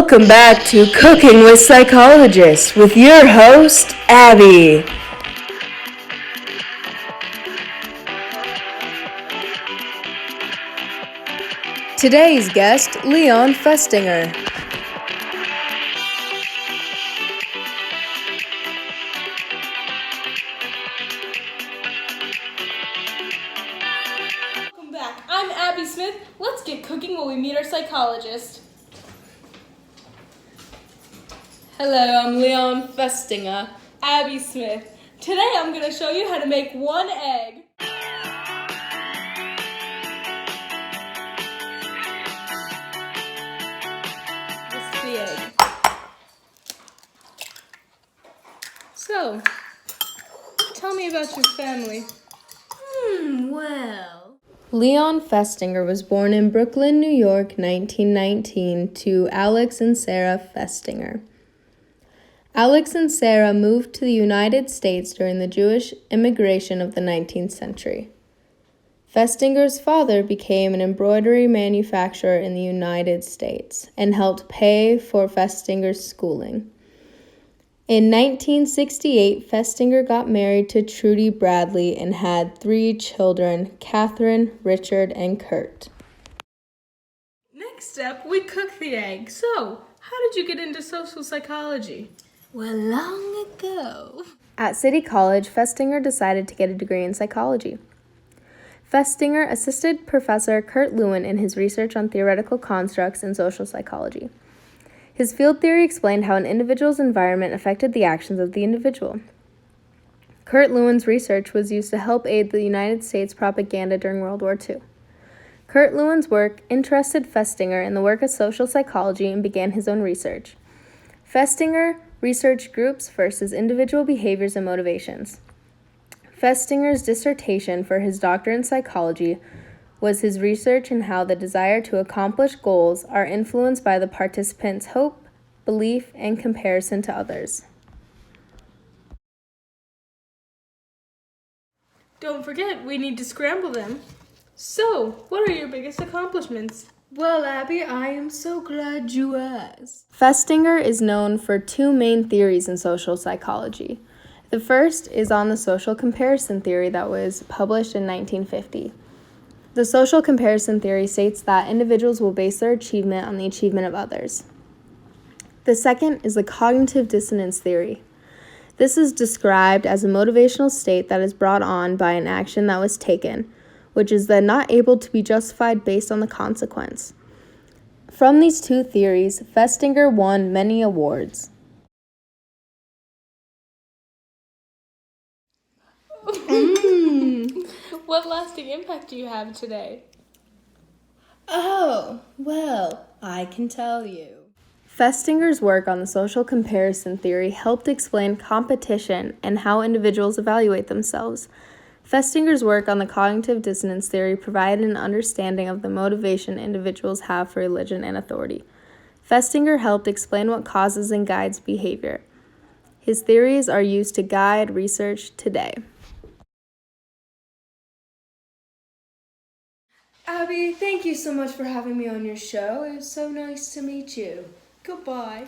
Welcome back to Cooking with Psychologists with your host, Abby. Today's guest, Leon Festinger. Welcome back. I'm Abby Smith. Let's get cooking while we meet our psychologist. Hello, I'm Leon Festinger. Abby Smith. Today I'm going to show you how to make one egg. This is the egg. So, tell me about your family. Leon Festinger was born in Brooklyn, New York, 1919, to Alex and Sarah Festinger. Alex and Sarah moved to the United States during the Jewish immigration of the 19th century. Festinger's father became an embroidery manufacturer in the United States and helped pay for Festinger's schooling. In 1968, Festinger got married to Trudy Bradley and had 3 children, Catherine, Richard, and Kurt. Next up, we cook the egg. So, how did you get into social psychology? Well, long ago. At City College, Festinger decided to get a degree in psychology. Festinger assisted Professor Kurt Lewin in his research on theoretical constructs in social psychology. His field theory explained how an individual's environment affected the actions of the individual. Kurt Lewin's research was used to help aid the United States propaganda during World War II. Kurt Lewin's work interested Festinger in the work of social psychology and began his own research. Festinger researched groups versus individual behaviors and motivations. Festinger's dissertation for his doctorate in psychology was his research in how the desire to accomplish goals are influenced by the participant's hope, belief, and comparison to others. Don't forget, we need to scramble them. So, what are your biggest accomplishments? Well, Abby, I am so glad you asked. Festinger is known for 2 main theories in social psychology. The first is on the social comparison theory that was published in 1950. The social comparison theory states that individuals will base their achievement on the achievement of others. The second is the cognitive dissonance theory. This is described as a motivational state that is brought on by an action that was taken, which is then not able to be justified based on the consequence. From these 2 theories, Festinger won many awards. What lasting impact do you have today? Oh, well, I can tell you. Festinger's work on the social comparison theory helped explain competition and how individuals evaluate themselves. Festinger's work on the cognitive dissonance theory provided an understanding of the motivation individuals have for religion and authority. Festinger helped explain what causes and guides behavior. His theories are used to guide research today. Abby, thank you so much for having me on your show. It was so nice to meet you. Goodbye.